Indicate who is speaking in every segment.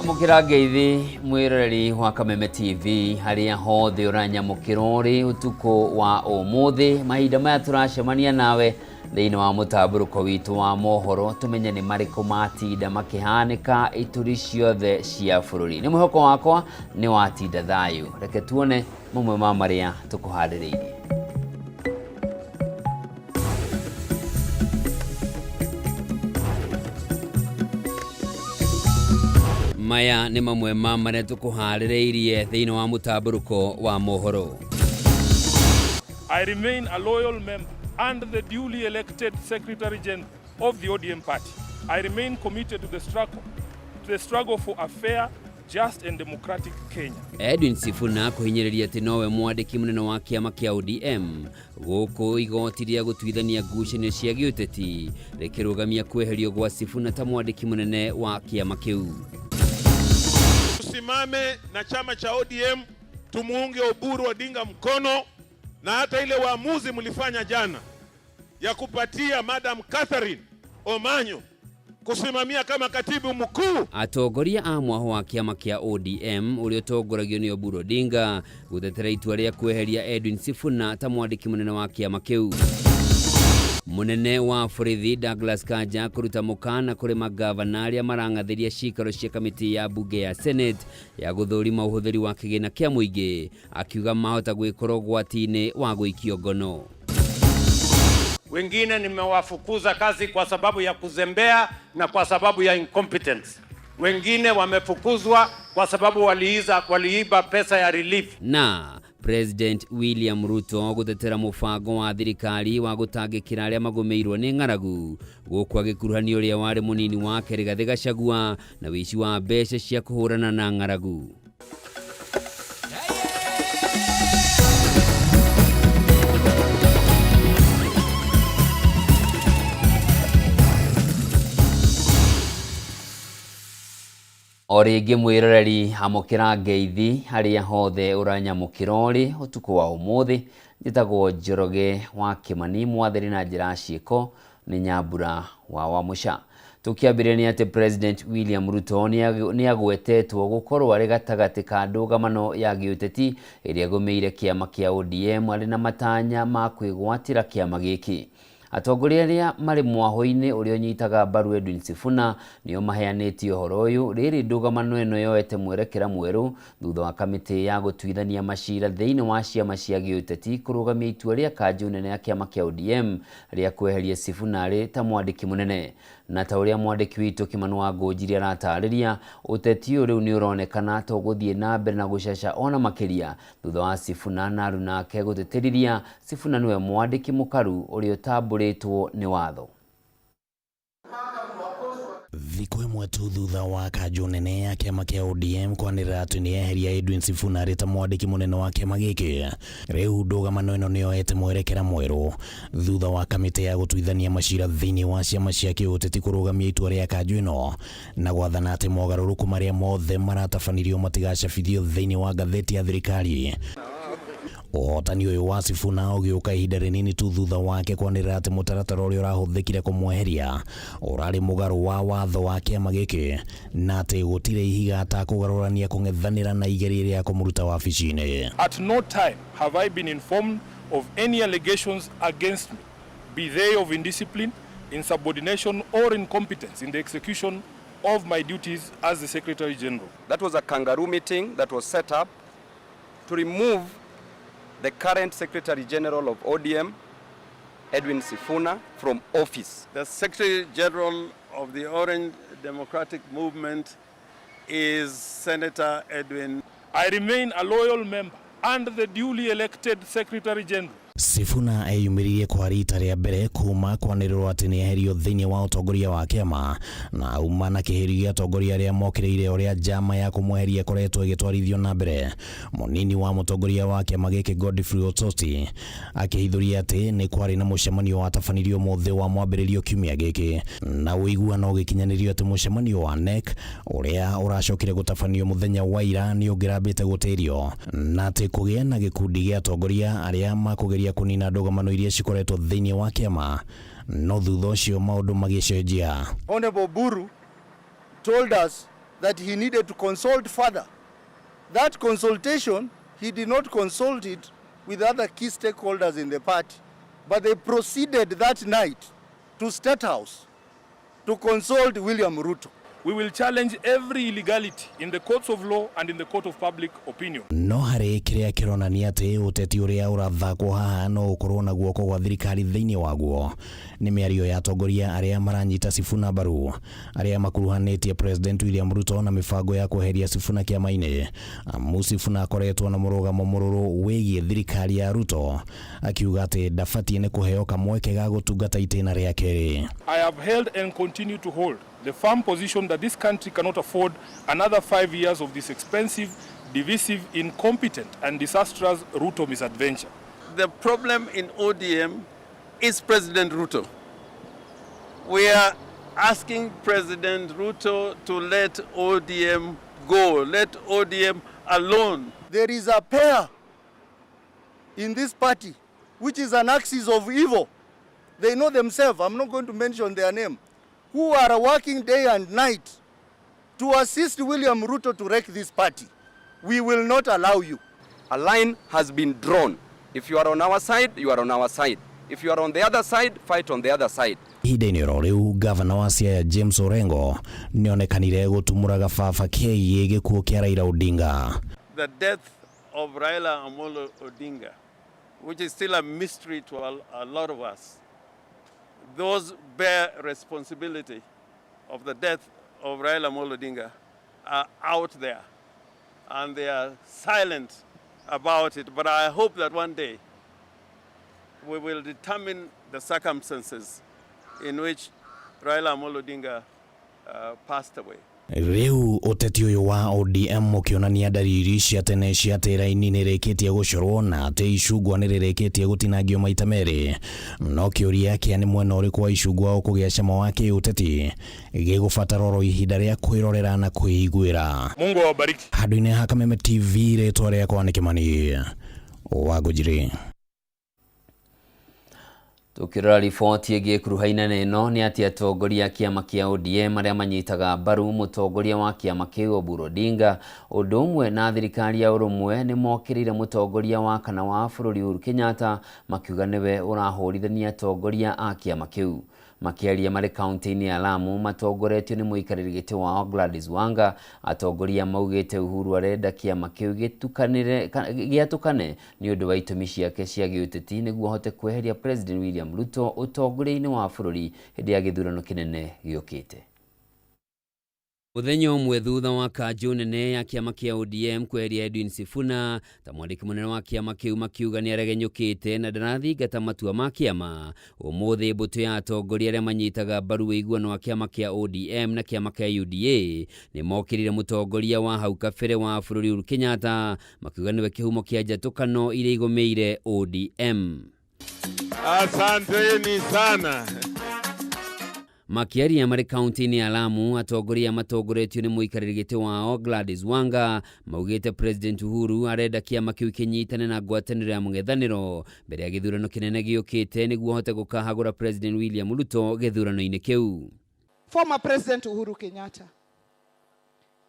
Speaker 1: Amukira ngeithi mwiroreri wa Kameme TV haria hothe uranyamukirori utuko wa umuthi mahinda maya turacemania nawe thiini wa mutamburuko witu wa mohoro tumenye ni mariko matinda makihanika ituri ciothe cia bururi. Ni mwihoko wakwa ni watinda thayu. Reke tuone mamwe ma maria tukuhaririirie. Maya ni mamwe ma maria tukuhaririirie thiini wa mutamburuko wa mohoro.
Speaker 2: I remain a loyal member and the duly elected Secretary General of the ODM party. I remain committed to the struggle for a fair, just and democratic Kenya.
Speaker 1: Edwin Sifuna kuhinyiriria ati nowe mwandiki munene wa kiama kia ODM guku igoti ria gutuithania ngucanio cia giuteti rikirugamia kweherio gwa Sifuna ta mwandiki munene wa kiama kiu.
Speaker 3: Tusimame na chama cha ODM, tumuunge Oburu Odinga mkono, na hata ile waamuzi mlifanya jana ya kupatia Madam Catherine Omanyo kusimamia kama katibu mkuu.
Speaker 1: Atongoria a mwaho wa kiama kia ODM uliotongoragio ni Oburu Odinga gutetera itua ria kweheria Edwin Sifuna ta mwandiki munene wa kiama kiu. Munene wa borithi Douglas Kanja kuruta mukana kuri magavana aria marangathiria cikaro cia kamiti ya bunge ya Senate ya guthurima uhuthiri wa kigina kia muingi akiuga mahota gwikoro gwatini wa guikio ngono.
Speaker 4: Wengine nimewafukuza kazi kwa sababu ya kuzembea na kwa sababu ya incompetence. Wengine wamefukuzwa kwa sababu waliiba pesa ya relief.
Speaker 1: Na President William Ruto gutetera mubango wa thirikari wa gutangikira aria magumeirwo ni ng'aragu guku agikuruhanio ria wari munini wake Rigathi Gachagua na wici wa mbeca cia kuhurana na ng'aragu. Oringi mwiroreri amukira ngeithi haria hothe uranyamukirori utuko wa umuthi njitagwo Njoroge wa Kimani mwathiri na njira ciiko ni Nyambura wa Wamusha. Tukiambire ni ati President William Ruto ni agwetetwo gukorwo ari gatagati ka ndugamano ya giuteti iria gumeire kiama kia ODM ari na matanya ma kwigwatira kiama giki. Atongoria aria mari mwaho-ini uria nyitaga mbaru Edwin Sifuna nio maheanĩtie ũhoro ũyũ rĩrĩ ndugamano ĩno yoete mwerekera mwerũ thutha wa kamĩtĩ ya gũtuithania macira thĩinĩ wa ciama cia gĩũteti kũrũgamia itua rĩa kanjũ nene ya kiama kia ODM rĩa kweheria Sifuna arĩ ta mwandĩki mũnene. Na ta ũrĩa mwandĩki witũ Kimani Wangũnjiri aratarĩria ũteti ũyũ rĩu nĩ ũronekana tũgũthiĩ na mbere na gũcaca ona makĩria thutha wa Sifuna na aruna ake gũtĩtĩrithia Sifuna nĩwe mwandĩki mũkaru ũrĩa ũtambũrĩtwo nĩ watho.
Speaker 5: Thikũ ĩmwe tu thutha wa kanjũ nene ya kiama kia ODM kwanĩrĩra atĩ nĩeheria Edwin Sifuna arĩ ta mwandĩki mũnene wa kiama gĩkĩ, rĩu ndũgamano ĩno nĩyoete mwerekera mwerũ thutha wa kamĩtĩ ya gũtuithania macira thĩinĩ wa ciama cia kĩũteti kũrũgamia itua rĩa kanjũ ĩno na gwathana atĩ mogarũrũku marĩa mothe maratabanirio matigacabithio thĩinĩ wa ngathĩti ya thirikari. Ũhotani ũyũ wa Sifuna ũgĩũka ihinda rĩnini tu thutha wake kwanĩrĩra atĩ mũtaratara ũrĩa ũrahũthĩkire kũmweheria ũrarĩ mũgarũ wa watho wa kĩama gĩkĩ na atĩ gũtirĩ ihiga atakũgarũrania kũng'ethanĩra na igeria rĩa kũmũruta wabici-inĩ.
Speaker 2: At no time have I been informed of any allegations against me, be they of indiscipline, insubordination or incompetence in the execution of my duties as the Secretary General.
Speaker 6: That was a kangaroo meeting that was set up to remove the current Secretary General of ODM, Edwin Sifuna, from office.
Speaker 3: The Secretary General of the Orange Democratic Movement is Senator Edwin.
Speaker 2: I remain a loyal member and the duly elected Secretary General.
Speaker 5: Sifuna eyumĩririe kwa rita rĩa mbere kuma kwanĩrĩrwo atĩ nĩeherio thĩinĩ wa ũtongoria wa kĩama na uma na kĩhĩrio gĩa atongoria arĩa mokĩrĩire ũrĩa njama ya kũmweheria ĩkoretwo ĩgĩtwarithio na mbere. Mũnini wa mũtongoria wa kĩama gĩkĩ Godfrey Ototi akĩhithũria atĩ nĩ kwarĩ na mũcemanio watabanirio mũthĩ wa mwambĩrĩrio kiumia gĩkĩ na ũiguano ũgĩkinyanĩrio atĩ mũcemanio wa NEC ũrĩa ũracokire gũtabanio mũthenya wa ira nĩ ũngĩrambĩte gũtĩrio na atĩ kũgĩa na gĩkundi gĩa atongoria arĩa makũgeria kunina ndogamano iria cikoretwo thĩinĩ wa kĩama no thutha ũcio maũndũ magĩcenjia.
Speaker 7: Honorable Buru told us that he needed to consult further. That consultation, he did not consult it with other key stakeholders in the party, but they proceeded that night to State House to consult William Ruto.
Speaker 2: We will challenge every illegality in the courts of law and in the court of public opinion.
Speaker 5: No hari kiria kironania ati uteti uria urathakwo haha no ukorwo na guoko gwa thirikari thiini waguo ni miario ya atongoria aria maranyita Sifuna mbaru aria makuruhanitie President William Ruto na mibango ya kuheria Sifuna kiama-ini. Sifuna akoretwo na murugamo mururu wigie thirikari ya Ruto akiuga ati ndabatie ni kuheo kamweke ga gutungata itena ria keri.
Speaker 2: I have held and continue to hold the firm position that this country cannot afford another 5 years of this expensive, divisive, incompetent and disastrous Ruto misadventure.
Speaker 8: The problem in ODM is President Ruto. We are asking President Ruto to let ODM go, let ODM alone.
Speaker 7: There is a pair in this party which is an axis of evil. They know themselves, I'm not going to mention their name, who are working day and night to assist William Ruto to wreck this party. We will not allow you.
Speaker 6: A line has been drawn. If you are on our side, you are on our side. If you are on the other side, fight on the other side.
Speaker 5: Hideni riu governor wa Siaya James Orengo nionekanire gutumuraga baba kiai gikuo kia Raila Odinga.
Speaker 8: The death of Raila Amolo Odinga, which is still a mystery to a lot of us, those bear responsibility of the death of Raila Amolo Odinga are out there and they are silent about it. But I hope that one day we will determine the circumstances in which Raila Amolo Odinga passed away.
Speaker 5: Riu uteti uyu wa ODM ukionania dariri cia tene cia tiraini nirikitie gucorwo na ati icungwa niririkitie gutinagio maita meri. No kiuria kia ni mwena uriku wa icungwa ukugia cama wa kiuteti gigubatara ro ihinda ria kwirorera na kwiguira.
Speaker 2: Mungu awabariki.
Speaker 5: Handu-ini ha Kameme TV ritwa riakwa ni Kimani Wangujiri.
Speaker 1: Tukirora riboti ĩgiĩ kuruhainane ĩno nĩ atĩ atongoria kiama kia ODM arĩa manyitaga mbaru mũtongoria wa kiama kĩu Oburu Odinga ũndũ ũmwe na thirikari ya ũrũmwe nĩ mokĩrĩire mũtongoria wa kana wa bũrũri Uhuru Kenyatta makiuga nĩwe ũrahũrithania atongoria a kiama kĩu. Makiaria marĩ kaunti-inĩ ya Lamu matongoretio nĩ mũikarĩri gĩtĩ wao Gladys Wanga. Atongoria maugĩte Uhuru arenda kiama kĩu gĩatukane nĩ ũndũ wa itũmi ciake cia gĩũteti nĩguo ahote kweheria President William Ruto ũtongoria-inĩ wa bũrũri hĩndĩ ya gĩthurano kĩnene gĩũkĩte. Muthenya ũmwe thutha wa kanjũ nene ya kiama kia ODM kweheria Edwin Sifuna, ta mwandĩki mũnene wa kiama kĩu makiuga nĩ aregenyũkĩte na ndanathingata matua ma kiama. Ũmũthĩ mbũtũ ya atongoria arĩa manyitaga mbaru ũiguano wa kiama kia ODM na kiama kia UDA nĩ mokĩrire mũtongoria wa hau kabere wa bũrũri Uhuru Kenyatta makiuga nĩwe kĩhumo kia njatũkano iria igũmĩire ODM.
Speaker 3: Asanteni sana.
Speaker 1: Makiaria marĩ kaunti-inĩ ya Lamu atongoria matongoretio nĩ mũikarĩri gĩtĩ wao Gladys Wanga maugĩte President Uhuru arenda kiama kĩu kĩnyitane na ngwatanĩro ya mũng'ethanĩro mbere ya gĩthurano kĩnene gĩũkĩte nĩguo ahote gũkahagũra President William Ruto gĩthurano-inĩ kĩu.
Speaker 9: Former President Uhuru Kenyatta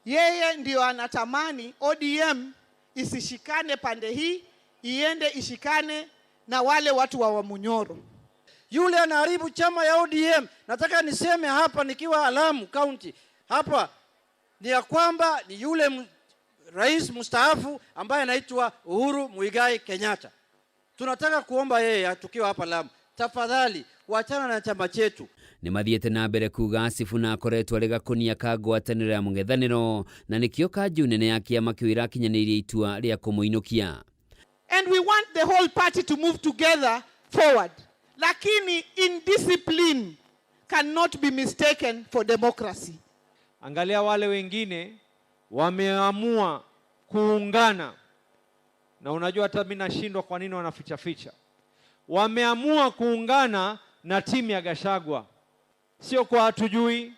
Speaker 9: yeye ndio anatamani ODM isishikane pande hii, iende ishikane na wale watu wa Wamunyoro.
Speaker 10: Yule anaharibu chama ya ODM. Nataka niseme hapa nikiwa Lamu County hapa ni ya kwamba ni yule rais mstaafu ambaye anaitwa Uhuru Muigai Kenyatta. Tunataka kuomba yeye tukiwa hapa Lamu, tafadhali wachana na chama chetu.
Speaker 1: Nĩ mathiĩte na mbere kuga Sifuna akoretwo arĩ gakonia ka ngwatanĩro ya mũng'ethanĩro na nĩkĩo kanjũ nene ya kiama kĩu irakinyanĩirie itua rĩa kũmũinũkia.
Speaker 9: And we want the whole party to move together forward. Lakini indiscipline cannot be mistaken for democracy.
Speaker 10: Angalia wale wengine wameamua kuungana. Na unajua hata mimi nashindwa kwa nini wanaficha ficha. Wameamua kuungana na timu ya Gachagua. Sio kwa hatujui.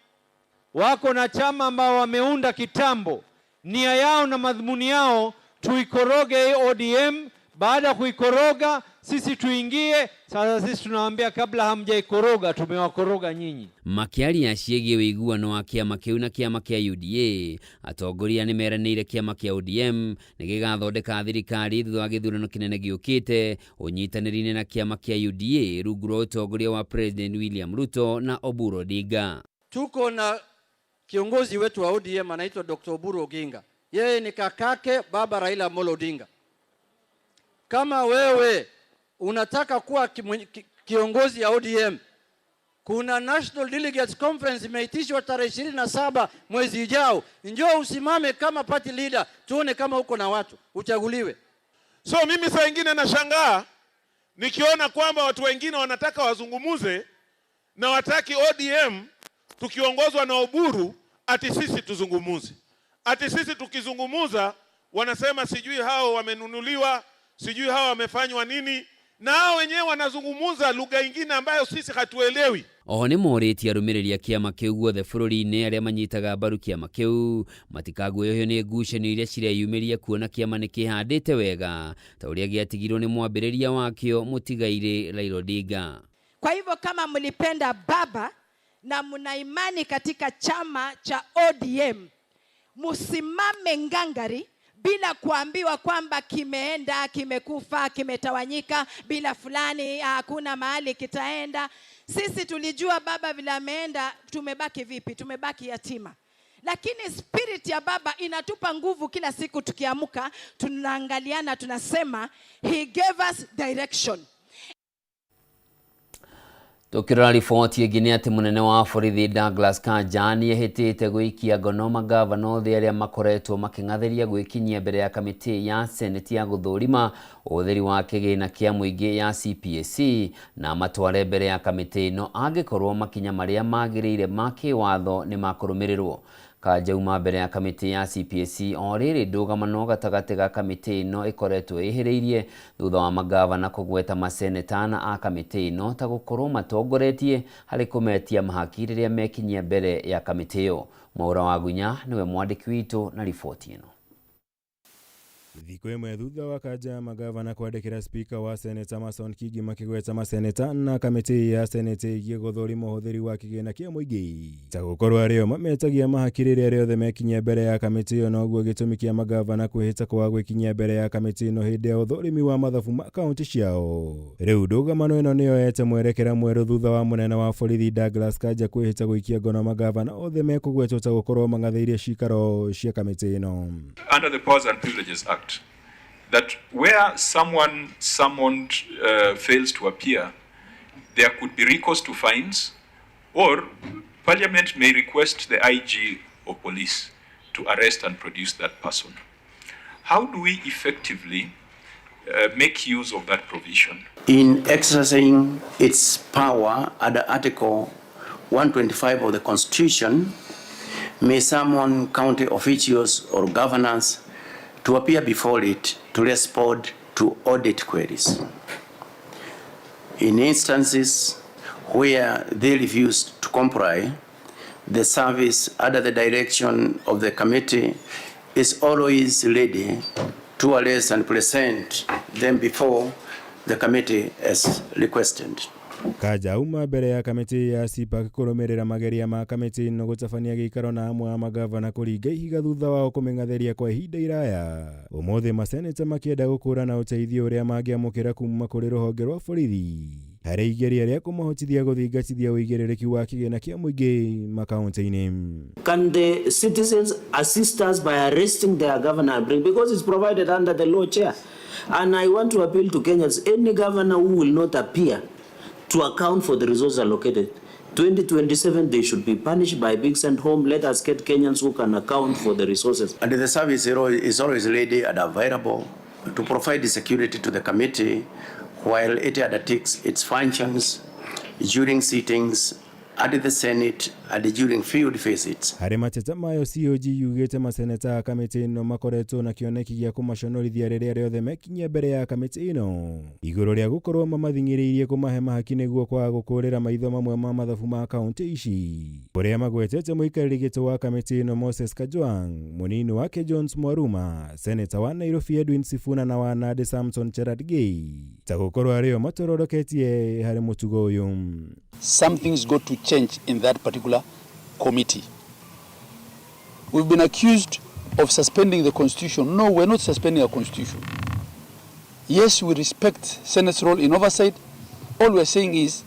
Speaker 10: Wako na chama ambao wameunda kitambo. Nia yao na madhumuni yao tuikoroge ODM. Baada ya kuikoroga sisi tuingie. Sasa sisi tunawaambia kabla hamjaikoroga tumewakoroga nyinyi.
Speaker 1: Makiaria ciĩgiĩ wĩiguano wa kĩama kĩu na kĩama kĩa UDA, atongoria nĩmeranĩire kĩama kĩa ODM nĩgĩgathondeka thirikari thutha wa gĩthurano kĩnene gĩũkĩte ũnyitanĩri-inĩ na kĩama kĩa UDA rungu rwa ũtongoria wa President William Ruto na Oburu Odinga.
Speaker 11: Tuko na kiongozi wetu wa ODM anaitwa Dr. Oburu Oginga. Yeye ni kakake baba Raila Amolo Odinga. Kama wewe unataka kuwa kiongozi ya ODM, kuna National Delegates Conference imeitishwa tarehe 27 mwezi ujao. Njoo usimame kama party leader, tuone kama uko na watu, uchaguliwe.
Speaker 3: So mimi saa nyingine nashangaa nikiona kwamba watu wengine wanataka wazungumuze na wataki ODM tukiongozwa na Oburu ati sisi tuzungumuze. Ati sisi tukizungumuza wanasema sijui hao wamenunuliwa, sijui hao wamefanywa nini, na hao wenyewe wanazungumuza lugha nyingine ambayo sisi hatuelewi.
Speaker 1: Oho nĩ morĩtie arũmĩrĩri a kĩama kĩu guothe bũrũri-inĩ arĩa manyitaga mbaru kĩama kĩu matikaguoyohio nĩ ngucanio iria cireyumĩria kuona kĩama nĩ kĩhandĩte wega ta ũrĩa gĩatigirwo nĩ mwambĩrĩria wakĩo mũtigairĩ Raila Odinga.
Speaker 12: Kwa hivyo kama mlipenda baba na mna imani katika chama cha ODM, musimame ngangari bila kuambiwa kwamba kimeenda, kimekufa, kimetawanyika, bila fulani hakuna mahali kitaenda. Sisi tulijua baba vile ameenda, tumebaki vipi? Tumebaki yatima. Lakini spirit ya baba inatupa nguvu kila siku tukiamuka, tunaangaliana, tunasema he gave us direction.
Speaker 1: Tukirora riboti ĩngĩ nĩ atĩ mũnene wa borithi Douglas Kanja nĩehĩtĩte gũikia ngono magavana othe arĩa makoretwo makĩng'athĩria gwĩkinyia mbere ya kamĩtĩ ya Senate ya gũthũrima ũhũthĩri wa kĩgĩna kĩa mũingĩ ya CPSC na matware mbere ya kamĩtĩ ĩno angĩkorwo makinya marĩa magĩrĩire ma kĩwatho nĩ makũrũmĩrĩrwo. Kanja uma mbere ya kamĩtĩ ya CPSC o rĩrĩ ndũgamano gatagatĩ ga kamĩtĩ ĩno ĩkoretwo ĩhĩrĩirie thutha wa magavana kũgweta maseneta a kamĩtĩ ĩno ta gũkorwo matongoretie harĩ kũmetia mahaki rĩrĩa mekinyia mbere ya kamĩtĩ ĩyo. Mwaura wa Gunya nĩwe mwandĩki witũ na riboti ĩno.
Speaker 13: Thikũ ĩmwe thutha wa Kanja magavana kwandĩkĩra speaker wa Senate Amason Kingi makĩgweta maseneta na kamĩtĩ ya Senate ĩgiĩ gũthũrima ũhũthĩri wa kĩgĩna kĩa mũingĩ ta gũkorwo arĩo mametagia mahaki rĩrĩa rĩothe mekinyia mbere ya kamĩtĩ ĩyo, noguo gĩtũmi kĩa magavana kwĩhĩta kwa gwĩkinyia mbere ya kamĩtĩ ĩno hĩndĩ ya ũthũrimi wa mathabu ma kaunti ciao. Rĩu ndũgamano ĩno nĩyoete mwerekera mwerũ thutha wa mũnene wa borithi Douglas Kanja kwĩhĩta gũikia ngono magavana othe mekũgwetwo ta gũkorwo mang'athĩirie cikaro cia kamĩtĩ ĩno.
Speaker 14: Under the Powers and Privileges Act, that where someone summoned fails to appear, there could be recourse to fines, or Parliament may request the IG or police to arrest and produce that person. How do we effectively make use of that provision?
Speaker 15: In exercising its power under Article 125 of the Constitution, may summon county officials or governors to appear before it to respond to audit queries. In instances where they refuse to comply, the service under the direction of the committee is always ready to arrest and present them before the committee as requested.
Speaker 13: Kanja uma mbere ya kamĩtĩ ya CPAC kũrũmĩrĩra mageria ma kamĩtĩ ĩno gũtabania gĩikaro na amwe a magavana kũringa ihiga thutha wao kũmĩng'athĩria kwa ihinda iraya. Ũmũthĩ maseneta makĩenda gũkũrana ũteithio ũrĩa mangĩamũkĩra kuma kũrĩ rũhonge rwa borithi harĩ igeria rĩa kũmahotithia gũthingatithia ũigĩrĩrĩki wa kĩgĩna kĩa mũingĩ makaunti-inĩ.
Speaker 16: Can the citizens assist us by arresting their governor because it's provided under the law, Chair? And I want to appeal to Kenyans, any governor who will not appear to account for the resources allocated, 2027 they should be punished by big send home. Let us get Kenyans who can account for the resources.
Speaker 15: And the service is always ready and available to provide security to the committee while it undertakes its functions during sittings at the Senate and during field visits.
Speaker 13: Harĩ mateta mayo COG yugĩte maseneta a kamĩtĩ ĩno makoretwo na kĩoneki gĩa kũmaconorithia rĩrĩa rĩothe mekinyia mbere ya kamĩtĩ ĩno igũrũ rĩa gũkorwo mamathing'ĩrĩirie kũmahe mahaki nĩguo kwaga gũkũrĩra maitho mamwe ma mathabu ma kaunti ici, kũrĩa magwetete mũikarĩri gĩtĩ wa kamĩtĩ ĩno Moses Kajwang', mũnini wake Jones Mwaruma, seneta wa Nairobi Edwin Sifuna na wa Nandi Samson Cherargei ta gũkorwo arĩo matororoketie harĩ mũtugo ũyũ.
Speaker 17: Something's got to change in that particular committee. We've been accused of suspending the constitution. No, we're not suspending our constitution. Yes, we respect Senate's role in oversight. All we're saying is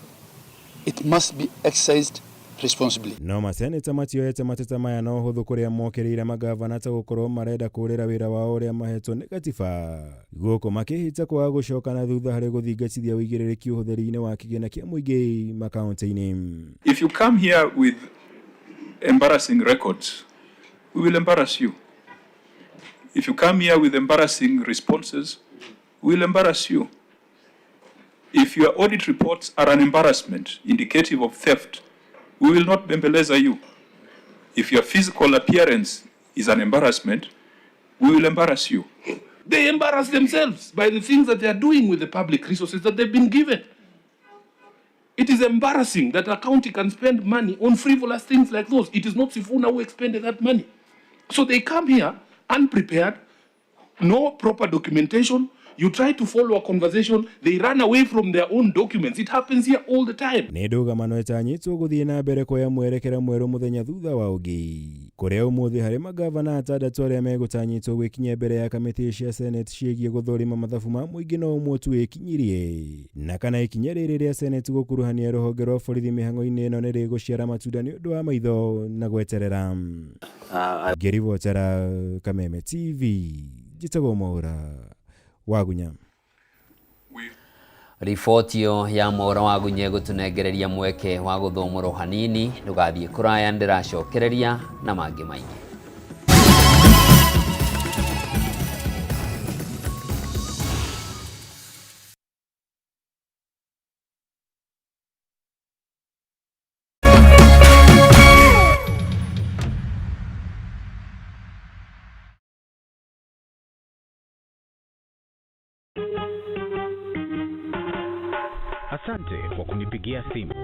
Speaker 17: it must be exercised responsibly.
Speaker 13: No maseneta matioete mateta maya no hũthũ kũrĩa mokĩrĩire magavana ta gũkorwo marenda kũrĩra wĩra wao ũrĩa mahetwo nĩ gatiba gũkũ makĩhĩta kwaga gũcoka na thutha harĩ gũthingatithia ũigĩrĩrĩki ũhũthĩri-inĩ wa kĩgĩna kĩa mũingĩ makaunti-inĩ.
Speaker 14: If you come here with embarrassing records, we will embarrass you. If you come here with embarrassing responses, we will embarrass you. If your audit reports are an embarrassment indicative of theft, we will not bembeleza you. If your physical appearance is an embarrassment, we will embarrass you.
Speaker 18: They embarrass themselves by the things that they are doing with the public resources that they've been given. It is embarrassing that a county can spend money on frivolous things like those. It is not Sifuna who expended that money. So they come here unprepared, no proper documentation. You try to follow a conversation, they run away from their own documents. It happens here all the time.
Speaker 13: Nĩ ndũgamano ĩtanyĩtwo gũthiĩ na mbere kuoya mwerekera mwerũ mũthenya thutha wa ũngĩ, kũrĩa ũmũthĩ harĩ magavana atandatũ arĩa megũtanyĩtwo gwĩkinyia mbere ya kamĩtĩ cia Senate ciĩgiĩ gũthũrima mathabu ma mũingĩ no ũmwe tu ĩkinyirie, na kana ikinya rĩrĩ rĩa Senate gũkuruhania rũhonge rwa borithi mĩhang'o-inĩ ĩno nĩ rĩgũciara matunda nĩ ũndũ wa maitho na gweterera. Ngĩribotera Kameme TV, njĩtagwo Mwaũra Wagunya.
Speaker 1: Riboti ya Mwaũra Wagunya gũtunengereria mweke wa gũthomorwo hanini, ndũgathiĩ kũraya, ndĩracokereria na mangĩ maingĩ.
Speaker 19: Asante kwa kunipigia simu.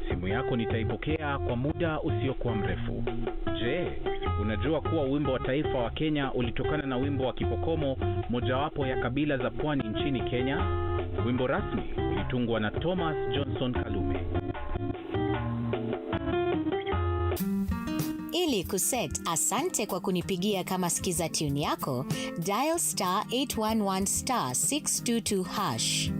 Speaker 19: Simu yako nitaipokea kwa muda usiokuwa mrefu. Je, unajua kuwa wimbo wa taifa wa Kenya ulitokana na wimbo wa Kipokomo, mojawapo ya kabila za pwani nchini Kenya? Wimbo rasmi ulitungwa na Thomas Johnson Kalume.
Speaker 20: Ili kuset asante kwa kunipigia kama skiza tune yako, dial *811*622#.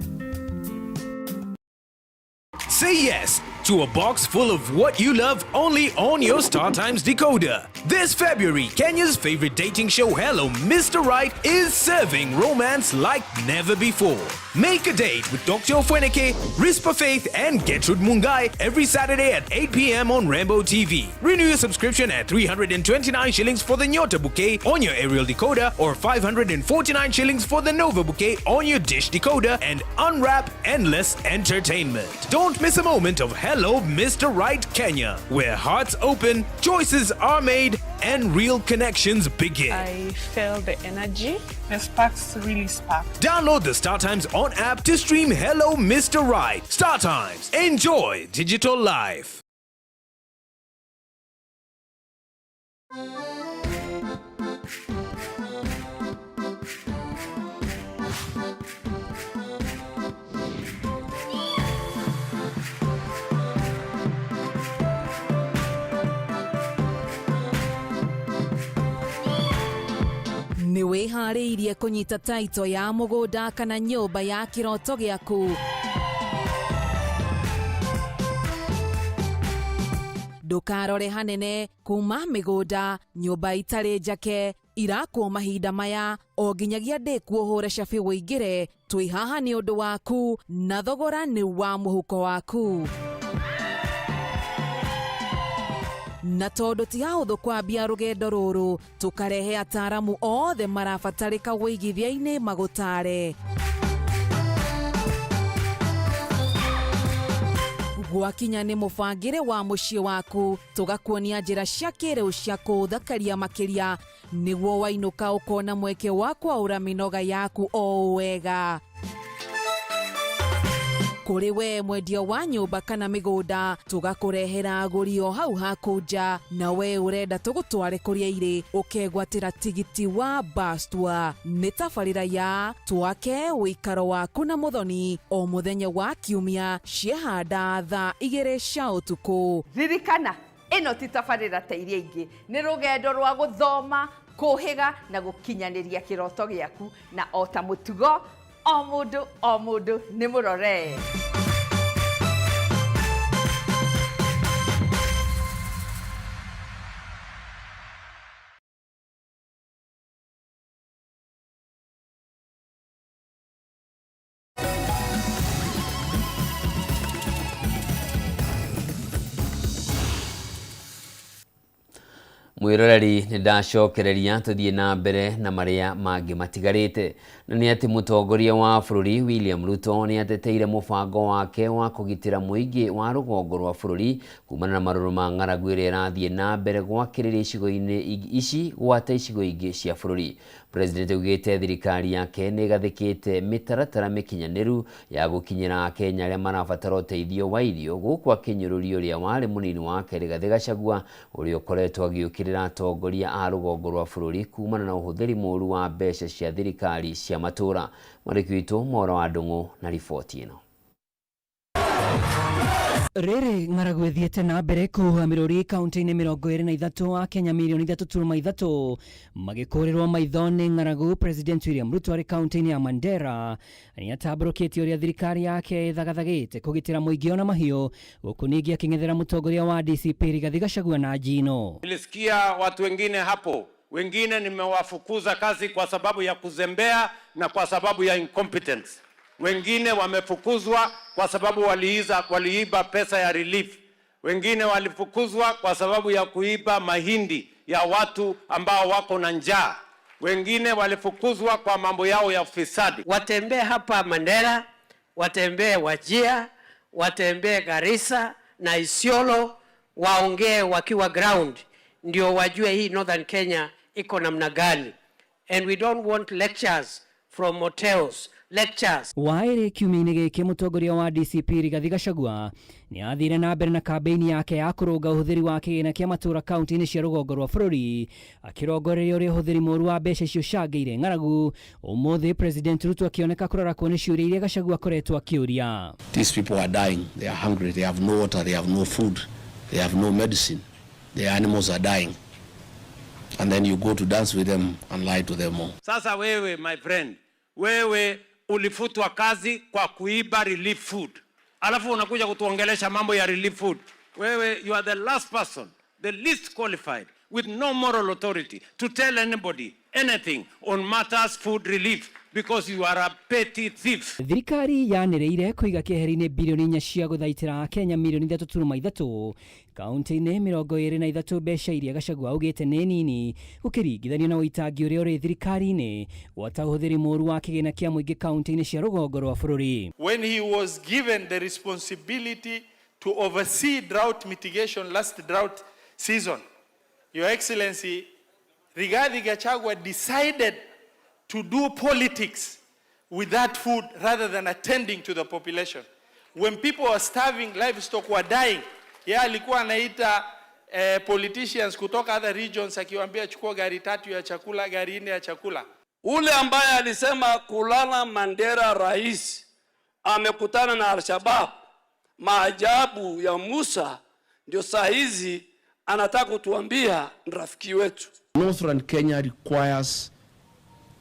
Speaker 21: Say yes to a box full of what you love only on your StarTimes decoder. This February, Kenya's favorite dating show Hello Mr. Right is serving romance like never before. Make a date with Dr. Ofweneke, Rispa Faith, and Gertrude Mungai every Saturday at 8 p.m. on Rainbow TV. Renew your subscription at 329 shillings for the Nyota bouquet on your aerial decoder or 549 shillings for the Nova bouquet on your dish decoder, and unwrap endless entertainment. Don't miss a moment of Hello Mr. Right Kenya, where hearts open, choices are made, and real connections begin.
Speaker 22: I feel the energy. The sparks really spark.
Speaker 21: Download the StarTimes On app to stream Hello Mr. Right. StarTimes. Enjoy digital life.
Speaker 23: Nĩ wĩharĩirie kũnyita taito ya mũgũnda kana nyũmba ya kĩroto gĩaku? Ndũkarore hanene kuma mĩgũnda, nyũmba itarĩ njake, irakwo mahinda maya, o nginyagia ndĩkuohũre cabi wĩingĩre. Twĩ haha nĩ ũndũ waku, na thogora nĩ wa mũhuko waku. Na tondũ ti hahũthũ kwambia rũgendo rũrũ, tũkarehe ataaramu othe marabatarĩka wĩigithia-inĩ magũtare. gwakinya nĩ mũbangĩre wa mũciĩ waku tugakuonia njĩra cia kĩrĩu cia kũũthakaria makĩria nĩguo wainũka ũkona mweke wa kwaũra mĩnoga yaku o wega. Kũrĩ we mwendia wa nyũmba kana mĩgũnda tugakũrehera agũri o hau haku nja, na we ũrenda tũgũtware kũrĩa irĩ ũkegwatĩra tigiti wa bus tour. Nĩ tabarĩra ya twake ũikaro waku na mũthoni o mũthenya wa kiumia ciehanda thaa 2 cia ũtukũ.
Speaker 4: Ririkana ĩno ti tabarĩra ta iria ingĩ, nĩ rũgendo rwa gũthoma, kũhĩga na gũkinyanĩria kĩroto gĩaku, na o ta mũtugo o mũndũ nĩ mũrore.
Speaker 1: Mwiroreri nĩ ndacokereria tuthie na mbere na maria mangĩ matigarĩte, na nĩ atĩ mũtongoria wa bũrũri William Ruto nĩ ateteire mũbango wake wa kũgitĩra mũingĩ wa rũgongo rwa bũrũri kumana na marũrũ ma ng'aragu ĩrĩa ĩrathiĩ na mbere gwakĩrĩria icigo-inĩ ici gwata icigo ingĩ cia bũrũri. President augĩte thirikari yake nĩ ĩgathĩkĩte mĩtaratara mĩkinyanĩru ya gũkinyĩra Akenya arĩa marabatara ũteithio wa irio, gũkũ akĩnyũrũria ũrĩa warĩ mũnini wake Rigathĩ Gachagua ũrĩa ũkoretwo agĩũkĩrĩra atongoria a rũgongo rwa bũrũri kumana na ũhũthĩri mũũru wa mbeca cia thirikari cia matũra. Mwandĩki witũ Mwaura wa Ndung'u na riboti ĩno.
Speaker 6: Rĩrĩ ng'aragu ĩthiĩte na mbere kũhuha mĩrũri kaunti-inĩ 23, Akenya milioni 3.3 magĩkũrĩrwo maitho nĩ ng'aragu. President William Ruto arĩ kaunti-inĩ ya Mandera nĩ atambũrũkĩtie ũrĩa thirikari yake ĩthagathagĩte kũgitĩra mũingĩ ona mahiũ, gũkũ ningĩ akĩng'ethera mũtongoria wa DCP Rigathĩ Gachagua na njino.
Speaker 7: Nilisikia watu wengine hapo, wengine nimewafukuza kazi kwa sababu ya kuzembea na kwa sababu ya incompetence. Wengine wamefukuzwa kwa sababu waliiba pesa ya relief. Wengine walifukuzwa kwa sababu ya kuiba mahindi ya watu ambao wako na njaa. Wengine walifukuzwa kwa mambo yao ya ufisadi.
Speaker 24: Watembee hapa Mandera, watembee Wajir, watembee Garissa na Isiolo, waongee wakiwa ground, ndio wajue hii Northern Kenya iko namna gani. And we don't want lectures from hotels. Lectures.
Speaker 6: Waĩrĩ kiumia-inĩ gĩkĩ mũtongoria wa DCP Rigathĩ Gachagua nĩ athire na mbere na kampeni yake ya kũrũnga ũhũthĩri wa kĩgĩna kĩa matũra kaunti-inĩ cia rũgongo rwa bũrũri, akĩrongoreria ũrĩa ũhũthĩri mũũru wa mbeca icio cangĩire ng'aragu. Ũmũthĩ President Ruto akĩoneka kũrora kuo nĩ ciũria iria Gachagua akoretwo akĩũria.
Speaker 25: These people are dying, they are hungry, they have no water, they have no food, they have no medicine, their animals are dying, and then you go to dance with them and lie to them more.
Speaker 7: Sasa wewe my friend, wewe ulifutwa kazi kwa kuiba relief food, alafu unakuja kutuongelesha mambo ya relief food. Wewe, you are the last person, the least qualified, with no moral authority to tell anybody anything on matters food relief, because you are a petty thief.
Speaker 6: Thirikari yanĩrĩire kũiga kĩeheri-inĩ bilioni 4 cia gũthaitĩra Kenya milioni 3.3 kaunti-inĩ 23 mbeca iria Gachagua augĩte nĩ nini ũkĩringithanio na ũitangi ũrĩa ũrĩ thirikari-inĩ gwata ũhũthĩri mũũru wa kĩgĩna kĩa mũingĩ kaunti-inĩ cia rũgongo rwa bũrũri.
Speaker 26: When he was given the responsibility to oversee drought mitigation last drought season, Your Excellency, Rigathĩ Gachagua decided to do politics with that food rather than attending to the population. When people were starving, livestock were dying, yeye alikuwa anaita politicians kutoka other regions akiwaambia chukua gari 3 ya chakula, gari 4 ya chakula.
Speaker 27: Ule ambaye alisema kulala Mandera rais amekutana na Al-Shabaab, maajabu ya Musa, ndio saa hizi anataka kutuambia rafiki wetu.
Speaker 25: Northern Kenya requires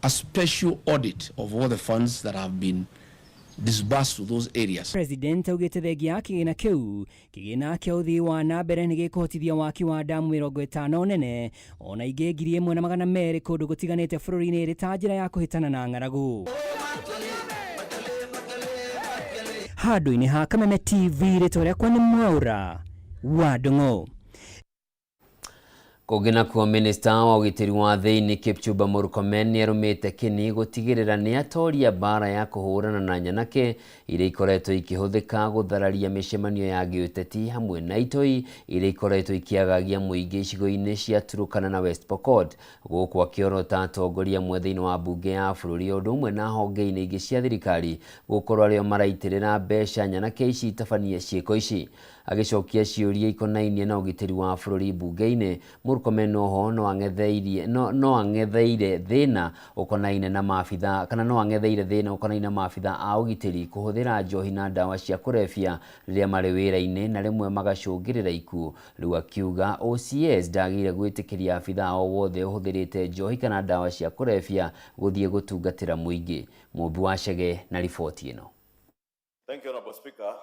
Speaker 25: a special audit of all the funds that have been disbursed to those areas.
Speaker 6: President augĩte thengia kĩgĩna kĩu, kĩgĩna kĩa ũthii wa na mbere nĩ gĩkũhotithia waki wa damu 50 nene, ona ingĩ 1,200 kũndũ gũtiganĩte bũrũri-inĩ ĩrĩ ta njĩra ya kũhĩtana na ng'aragu. Handũ-inĩ ha Kameme TV, rĩtwa rĩakwa nĩ Mwaura wa Ndung'u.
Speaker 1: Kũgina kuo Minister wa ũgitĩri wa thĩinĩ Kipchumba Murkomen nĩarumĩte kĩni gũtigĩrĩra nĩatoria mbara ya kũhũrana na nyanake iria ikoretwo ikĩhũthĩka gũthararia mĩcemanio ya gĩũteti hamwe na itoi iria ikoretwo ikiagagia mũingĩ icigo-inĩ cia Turkana na West Pokot. Gũkũ akĩorota atongoria amwe thĩinĩ wa mbunge ya bũrũri ũndũ ũmwe na honge-inĩ ingĩ cia thirikari gũkorwo arĩo maraitĩrĩra mbeca nyanake ici itabanie ciĩko ici. Agĩcokia ciũria ikonainie na ũgitĩri wa bũrũri mbunge-inĩ, Murkomen oho no ang'etheire thĩna ũkonainie na maabitha a ũgitĩri kũhũthĩra njohi na ndawa cia kũrebia rĩrĩa marĩ wĩra-inĩ na rĩmwe magacũngĩrĩra ikuũ. Rĩu akiuga OCS ndagĩrĩire gwĩtĩkĩria abitha o wothe ũhũthĩrĩte njohi kana ndawa cia kũrebia gũthiĩ gũtungatĩra mũingĩ. Mũmbi wa Chege na riboti ĩno.
Speaker 2: Thank you, Honorable Speaker.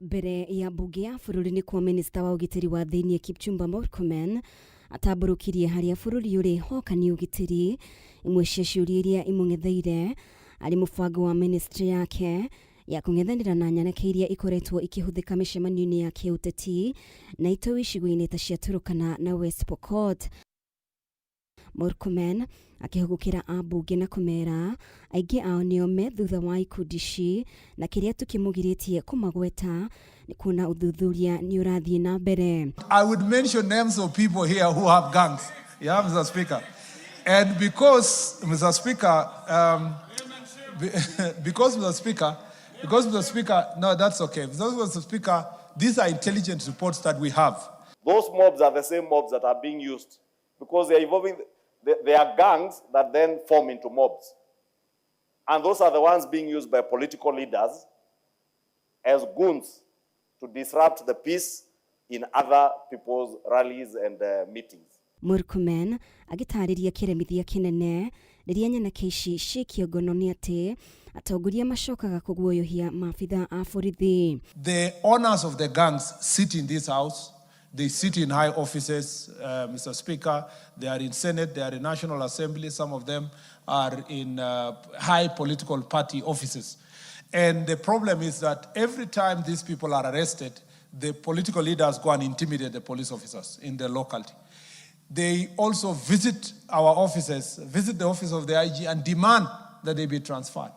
Speaker 3: Mbere ya mbunge ya bũrũri nĩ kuo Minister wa ũgitĩri wa thĩinĩ Kipchumba Murkomen atamburukirie harĩa bũrũri ũrĩ hoka nĩ ũgitĩri. Imwe cia ciũria iria imũng'etheire arĩ mũbango wa ministry yake ya kũng'ethanĩra na nyanake iria ikoretwo ikĩhũthĩka mĩcemanio-inĩ ya kĩũteti na itoi icigo-inĩ ta cia Turkana na West Pokot. Murkomen akĩhũgũkĩra ambunge na kũmera aingĩ ao nĩo me thutha wa ikundi ici na kĩrĩa tũkĩmũgirĩtie kũmagweta nĩ kuona ũthuthuria nĩ ũrathiĩ na mbere.
Speaker 5: I would mention names of people here who have gangs. Yeah, Mr. Speaker. And because, Mr. Speaker, no, that's okay. Because, Mr. Speaker, these are intelligence reports that we have.
Speaker 2: Those mobs are the same mobs that are being used because they are evolving. They are gangs that then form into mobs. And those are the ones being used by political leaders as goons to disrupt the peace in other people's rallies and meetings.
Speaker 3: Murkomen agĩtarĩria kĩremithia kĩnene rĩrĩa nyanake ici ciĩkĩongono nĩ atĩ atongoria macokaga kũguoyohia maabitha a borithi.
Speaker 5: The owners of the gangs sit in this house. They sit in high offices, Mr. Speaker. They are in Senate, they are in National Assembly. Some of them are in high political party offices. And the problem is that every time these people are arrested, the political leaders go and intimidate the police officers in the locality. They also visit our offices, visit the office of the IG and demand that they be transferred.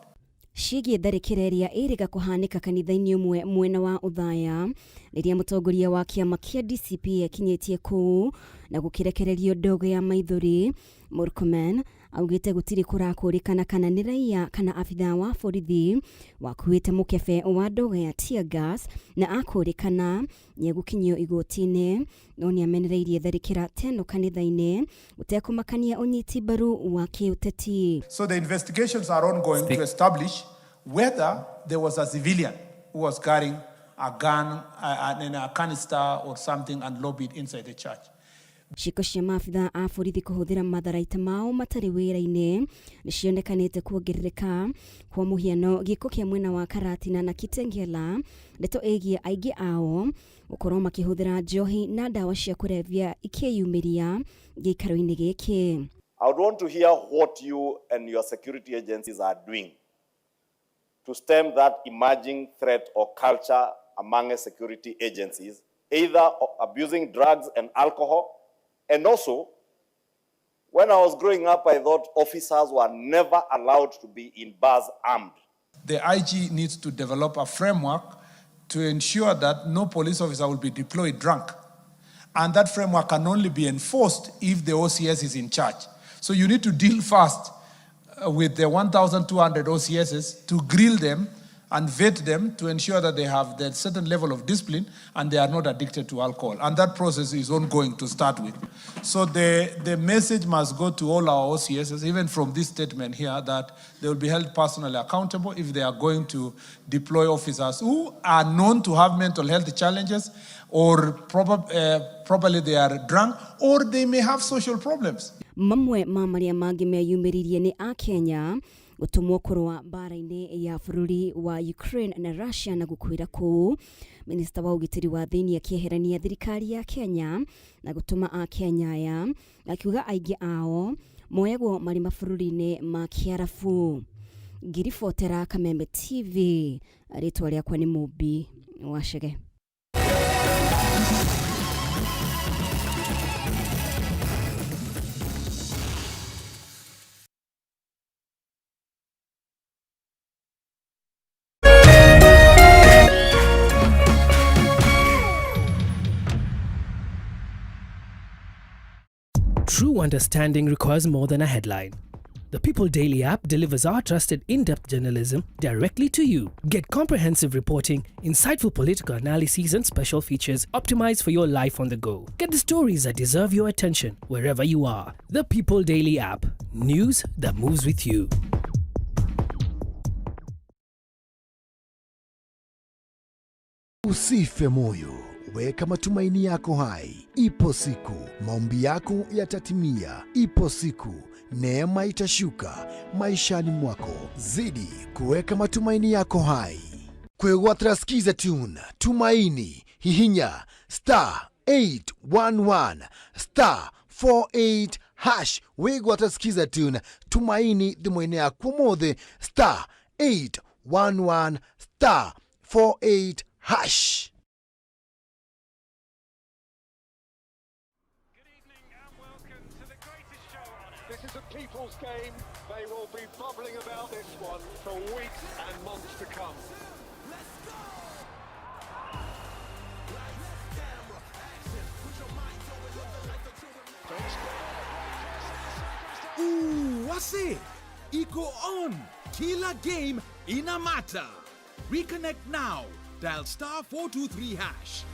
Speaker 3: Ciĩgiĩ tharĩkĩra ĩrĩa ĩrĩga kũhanĩka kanitha-inĩ ũmwe mwena wa Uthaya rĩrĩa mũtongoria wa kĩama kĩa DCP akinyĩtie kũu na gũkĩrekererio ndogo ya maithori. Murkomen augĩte gũtirĩ kũrakũrĩkana kana nĩ raia kana abitha wa borithi wakuĩte mũkebe wa ndogo ya tear gas na akũrĩkana nĩegũkinyio igoti-inĩ no nĩamenereirie tharĩkĩra teno kanitha-inĩ ũtekũmakania ũnyiti mbaru wa kĩũteti.
Speaker 5: So the investigations are ongoing to establish whether there was a civilian who was carrying a gun in a canister or something and lobbied inside the church.
Speaker 3: Ciĩko cia maabitha a borithi kũhũthĩra matharaita mao matarĩ wĩra-inĩ nĩcionekanĩte kuongerereka. Kwa mũhiano gĩko kĩa mwena wa Karatina na Kitengela ndeto ĩgiĩ aingĩ ao gũkorwo makĩhũthĩra njohi na ndawa cia kũrebia ikĩyumĩria gĩikaro-inĩ gĩkĩ.
Speaker 2: I would want to hear what you and your security agencies are doing to stem that emerging threat or culture among security agencies, either abusing drugs and alcohol. And also, when I was growing up, I thought officers were never allowed to be in bars armed.
Speaker 5: The IG needs to develop a framework to ensure that no police officer will be deployed drunk. And that framework can only be enforced if the OCS is in charge. So you need to deal fast with the 1,200 OCSs to grill them and vet them to ensure that they have that certain level of discipline and they are not addicted to alcohol. And that process is ongoing to start with. So the message must go to all our OCSs, even from this statement here, that they will be held personally accountable if they are going to deploy officers who are known to have mental health challenges or probably they are drunk or they may have social problems.
Speaker 3: Mamwe ma marĩa mangĩ meyumĩririe nĩ a Kenya gũtũmwo kũrũa mbara-inĩ ya bũrũri wa Ukraine na Russia na gũkuĩra kũu. Minister wa ũgitĩri wa thĩinĩ akĩeherania thirikari ya Kenya na gũtũma a Kenya aya akiuga aingĩ ao moyagwo marĩ mabũrũri-inĩ ma Kiarabu. Ngiribotera Kameme TV, rĩtwa rĩakwa nĩ Mũmbi wa Chege.
Speaker 21: True understanding requires more than a headline. The People Daily app delivers our trusted in-depth journalism directly to you. Get comprehensive reporting, insightful political analyses and special features optimized for your life on the go. Get the stories that deserve your attention wherever you are. The People Daily app. News that moves with you.
Speaker 8: Usife moyo, weka matumaini yako hai. Ipo siku, maombi yako yatatimia. Ipo siku, neema itashuka maishani mwako. Zidi kuweka matumaini yako hai. Kwegwatira skiza tune, tumaini, hihinya, *811, *48#. Wegwatira skiza tune, tumaini dhimwene ya kumodhe, *811, *48#.
Speaker 9: This is a people's game. They will be bubbling about this one for weeks and months to come.
Speaker 21: What's it? Iko on. Kila game inamata. Reconnect now. Dial *423#.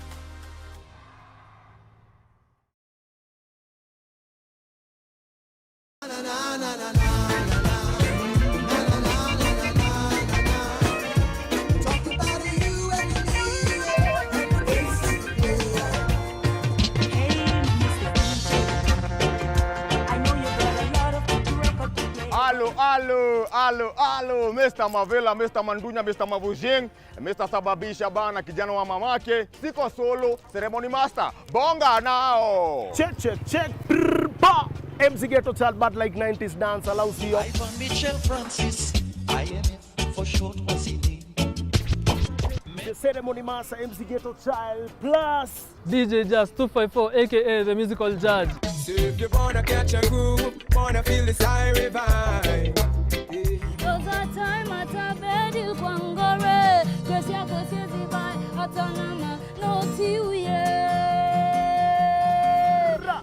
Speaker 10: Alo, Mr. Mavela, Mr. Mandunya, Mr. Mavujing, Mr. Sababisha bana, kijana wa mamake, siko solo, ceremony master, bonga nao.
Speaker 11: Check, brrrr, MC Ghetto Child, bad like 90s dance, allows you.
Speaker 12: I'm from Michelle Francis, IMF for short, what's it mean?
Speaker 11: The ceremony master, MC Ghetto Child, plus
Speaker 15: DJ Jazz 254, aka the musical judge.
Speaker 16: So if you wanna catch a groove, wanna feel the siren vibe.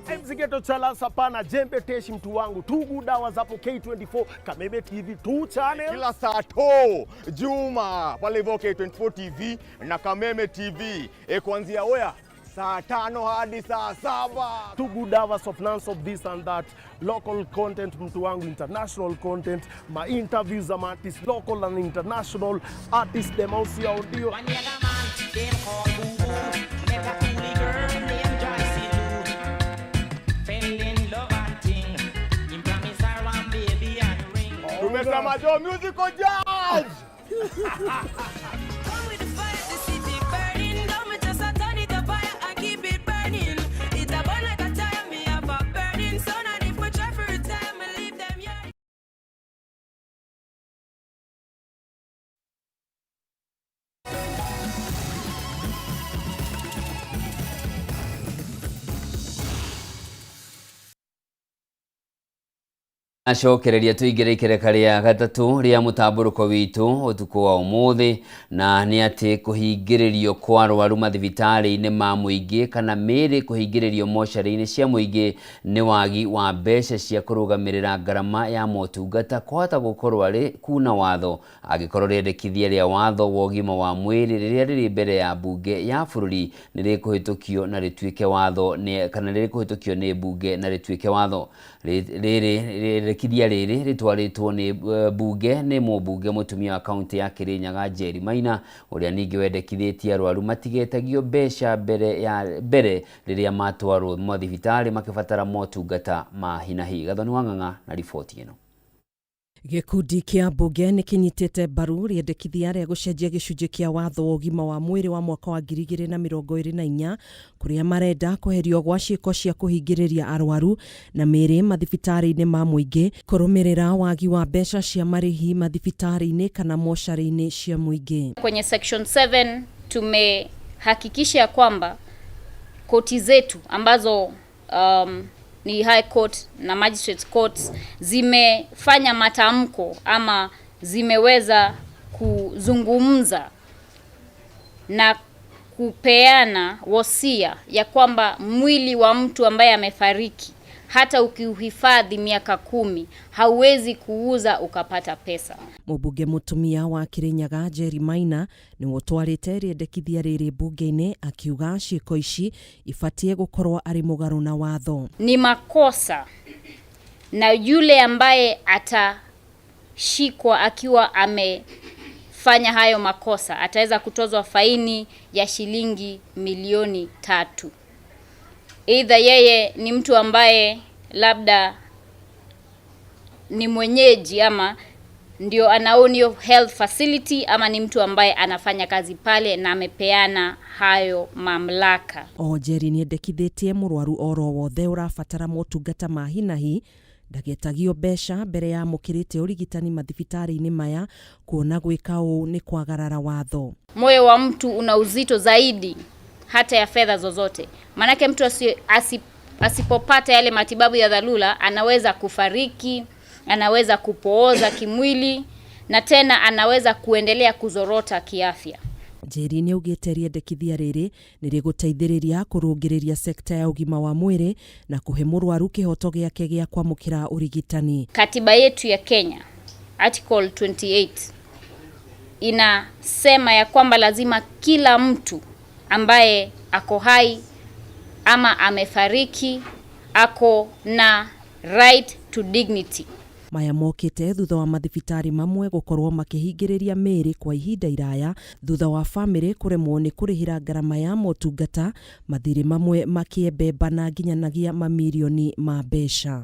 Speaker 11: MC Ghetto Child sapana jembe teshi mtu wangu Tugu dawa zapo K24 Kameme TV 2 channel
Speaker 10: kila saa to Juma pale hivyo K24 TV na Kameme TV kuanzia oya saa 5 hadi saa 7.
Speaker 11: Two good hours of none of this and that. Local content mtu wangu, international content, my interviews am artists, local and international artists, them also audio.
Speaker 10: Tumesema jo musical judge.
Speaker 1: Acokereria tuingire ikereka ria gatatu ria mutamburuko witu utuku wa umuthi na ni ati kuhingiririo kwa arwaru mathibitari-ini ma muingi kana miri kuhingiririo mochari-ini cia muingi ni wagi wa mbeca cia kurugamirira ngarama ya motungata kwahota gukorwo ari kuna watho agikorwo riendekithia ria watho wa ugima wa mwiri riria riri mbere ya bunge ya bururi ni rikuhitukio na rituike watho kana rikuhitukio ni bunge na rituike watho kithia riri ritwaritwo ni bunge ni mubunge mutumia wa kaunti ya Kirinyaga Njeri Maina uria ningi wendekithitie arwaru matigetagio mbeca mbere riria matwarwo mathibitari makibatara motungata ma hinahi. Gathoni Wang'ang'a na riboti ino.
Speaker 23: Gikundi kia bunge ni kinyitete mbaru riendekithia ria gucenjia gicunji kia watho wa ugima wa mwiri wa mwaka wa 2024 kuria marenda kuherio gwa ciiko cia kuhingiriria arwaru na miri mathibitari-ini ma muingi kurumirira wagi wa mbeca cia marihi mathibitari-ini kana mochari-ini cia muingi.
Speaker 28: Kwenye section 7 tumehakikisha kwamba koti zetu ambazo ni High Court na Magistrates Courts zimefanya matamko ama zimeweza kuzungumza na kupeana wosia ya kwamba mwili wa mtu ambaye amefariki hata ukiuhifadhi miaka 10 hauwezi kuuza ukapata pesa.
Speaker 4: Mũmbunge mũtumia wa Kirinyaga Jerry Maina nĩ gũtwarĩte rĩendekithia rĩrĩ bunge-inĩ akiuga ciĩko ici ibatie gũkorwo arĩ mũgarũ na watho.
Speaker 28: Ni makosa, na yule ambaye atashikwa akiwa amefanya hayo makosa ataweza kutozwa faini ya shilingi milioni 3. Either yeye ni mtu ambaye labda ni mwenyeji ama ndio anaonio health facility, ama ni mtu ambaye anafanya kazi pale na amepeana hayo mamlaka.
Speaker 4: Jerry nĩendekithĩtie mũrwaru oro wothe ũrabatara motungata ma hinahi ndagetagio mbeca mbere ya mũkĩrĩte ũrigitani mathibitarĩ-inĩ maya, kuona gwĩka ũũ nĩ kwagarara watho.
Speaker 28: Moyo wa mtu una uzito zaidi hata ya fedha zozote. Manake mtu asipopata yale matibabu ya dharura anaweza kufariki, anaweza kupooza kimwili, na tena anaweza kuendelea kuzorota kiafya.
Speaker 4: Jerry nĩaugĩte rĩendekithia rĩrĩ nĩrĩgũteithĩrĩria kũrũngĩrĩria sekta ya ũgima wa mwĩrĩ na kũhe mũrwaru kĩhoto gĩake gĩa kwamũkĩra ũrigitani.
Speaker 28: Katiba yetu ya Kenya, Article 28, inasema ya kwamba lazima kila mtu ambaye ako hai ama amefariki ako na right to dignity.
Speaker 4: Maya mokĩte thutha wa mathibitarĩ mamwe gũkorwo makĩhingĩrĩria mĩĩrĩ kwa ihinda iraya thutha wa famĩlĩ kũremwo nĩ kũrĩhĩra ngarama ya motungata, mathirĩ mamwe makĩembemba na nginyanagia mamirioni ma mbeca.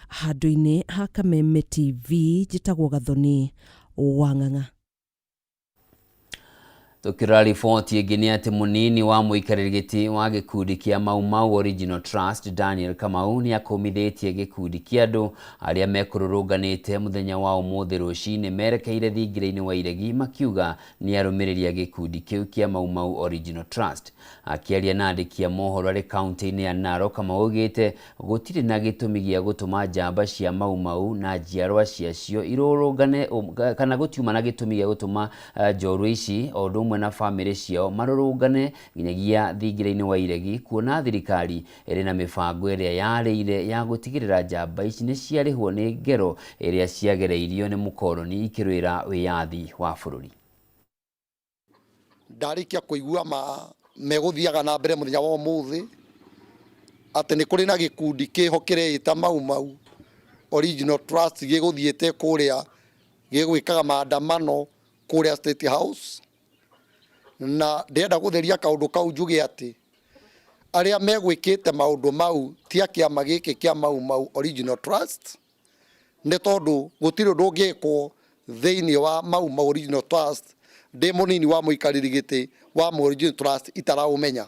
Speaker 4: Handũ-inĩ ha Kameme TV, njĩtagwo Gathoni Wang'ang'a.
Speaker 1: Tukira riboti ĩngĩ nĩ atĩ mũnini wa mũikarĩri gĩtĩ wa gĩkundi kĩa Mau Mau Original Trust Daniel Kamau nĩ akomithĩtie gĩkundi kĩa andũ arĩa mekũrũrũnganĩte mũthenya wa ũmũthĩ rũcinĩ merekeire thingira-inĩ wa iregi, makiuga nĩ arũmĩrĩri a gĩkundi kĩu kĩa Mau Mau Original Trust. Akĩaria na andĩki a mohoro arĩ kaunti-inĩ ya Narok, Kamau augĩte gũtirĩ na gĩtũmi gĩa gũtũma njamba cia Mau Mau na njiarwa ciacio irũrũngane, kana gũtiuma na gĩtũmi gĩa gũtũma njorua ici o ũndũ ũmwe na famĩlĩ ciao marũrũngane nginyagia thingira-inĩ wa iregi, kuona thirikari ĩrĩ na mĩbango ĩrĩa yarĩire ya gũtigĩrĩra njamba ici nĩ ciarĩhwo nĩ ngero ĩrĩa ciagereirio nĩ mũkoroni ikĩrũĩra wĩyathi wa bũrũri.
Speaker 13: Ndarĩkia kũigua megũthiaga na mbere mũthenya wa ũmũthĩ atĩ nĩ kũrĩ na gĩkundi kĩho kĩreĩta Mau Mau Original Trust gĩgũthiĩte kũrĩa gĩgwĩkaga maandamano kũrĩa State House, na ndĩrenda gũtheria kaũndũ kau njuge atĩ arĩa megwĩkĩte maũndũ mau ti a kĩama gĩkĩ kĩa Mau Mau Original Trust, nĩ tondũ gũtirĩ ũndũ ũngĩkwo thĩinĩ wa Mau Mau Original Trust ndĩ mũnini wa mũikarĩri gĩtĩ wa Mau Original Trust itaraũmenya.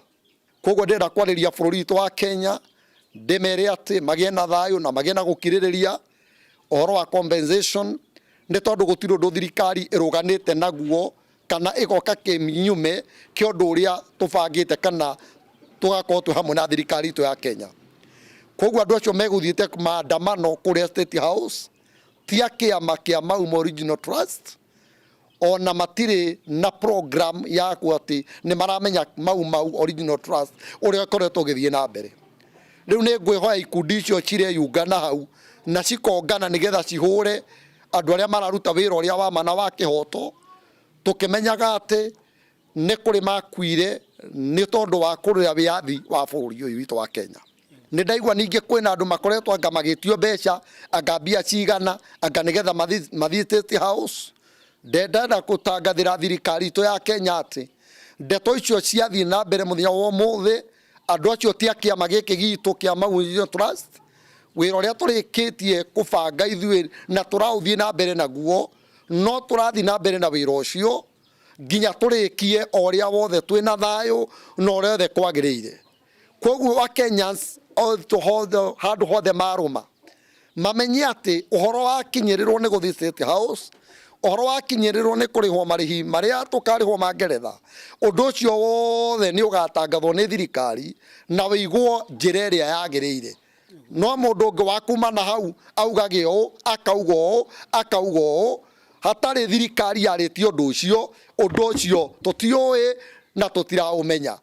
Speaker 13: Koguo ndĩrenda kwarĩria bũrũri witũ wa Kenya ndĩmere atĩ magĩe na thayũ na magĩe na gũkirĩrĩria ũhoro wa compensation, nĩ tondũ gũtirĩ ũndũ thirikari ĩrũganĩte naguo kana ĩgoka kĩnyume kĩa ũndũ ũrĩa tũbangĩte kana tũgakorwo twĩ hamwe na thirikari itũ ya Kenya. Koguo andũ acio megũthiĩte maandamano kũrĩa State House ti a kĩama kĩa Mau Mau Original Trust, ona matirĩ na program ya atĩ nĩ maramenya Mau Mau Original Trust ũrĩa ũkoretwo ũgĩthiĩ na mbere. Rĩu nĩ ngwĩhoya ikundi icio cireyungana hau na cikongana nĩgetha cihũre andũ arĩa mararuta wĩra ũrĩa wa mana wa kĩhoto, tũkĩmenyaga atĩ nĩ kũrĩ makuire nĩ tondũ wa kũrũĩra wĩyathi wa bũrũri ũyũ witũ wa Kenya. Nĩ ndaigua ningĩ kwĩna andũ makoretwo anga magĩtio mbeca, anga mbia cigana, anga nĩgetha mathiĩ State House. Ndenda gũtangathĩra thirikari itũ ya Kenya atĩ ndeto icio ciathiĩ na mbere mũthenya wa ũmũthĩ, andũ acio ti a kĩama gĩkĩ gitũ kĩa Mau Mau Trust, wĩra ũrĩa tũrĩkĩtie kũbanga ithuĩ na tũraũthiĩ na mbere naguo, no tũrathiĩ na mbere na wĩra ũcio nginya tũrĩkie o ũrĩa wothe twĩna thayũ na ũrĩa wothe kwagĩrĩire. Koguo Kenyans handũ hothe marũma mamenye atĩ ũhoro wa kinyĩrĩrwo nĩ gũthiĩ State House, ũhoro wa kinyĩrĩrwo nĩ kũrĩhwo marĩhi marĩa tũkarĩhwo ma Ngeretha, ũndũ ũcio wothe nĩ ũgatangathwo nĩ thirikari na wĩigwo njĩra ĩrĩa yagĩrĩire. No mũndũ ũngĩ wa kuma na hau augage ũũ akauga ũũ, hatarĩ thirikari yarĩtie ũndũ ũcio tũtiũĩ na tũtiraũmenya.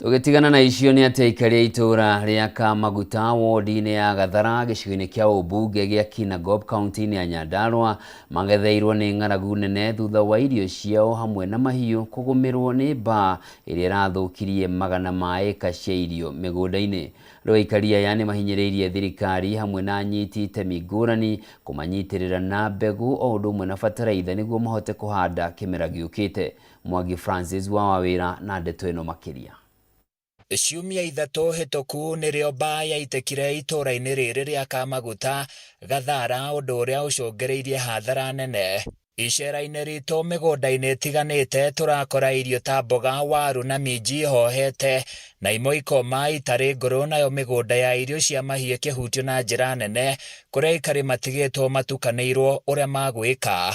Speaker 1: Tugitigana na icio ni ati ikaria itura ria Kamaguta wodi-ini ya Gathara gicigo-ini kia ubunge gia Kinangop county-ini ya Nyandarua magetheirwo ni ng'aragu nene thutha wa irio ciao hamwe na mahiũ kugumirwo ni mbaa iria irathukirie magana ma eka cia irio migunda-ini. Rĩu aikari aya nĩ mahinyĩrĩirie thirikari hamwe na anyiti itemi ngũrani kũmanyitirĩra na mbegũ o ũndũ ũmwe na bataraitha nĩguo mahote kũhanda kĩmera gĩũkĩte. Mwangi Francis wa wawĩra na ndeto ĩno makĩria.
Speaker 7: Ciumia ithatũ hĩtũku nĩrĩo mbaa yaitekire itũra-inĩ rĩrĩ rĩa Kamaguta Gathara, ũndũ ũrĩa ũcũngĩrĩirie hathara nene. Icera-inĩ ritũ mĩgũnda-inĩ ĩtiganĩte tũrakora irio ta mboga, waru na minji hohete na imwe ikoma itarĩ ngũrũ, nayo mĩgũnda ya irio cia mahiũ kĩhutio na njĩra nene kũrĩa aikari matigĩtwo matukanĩirwo ũrĩa magwĩka.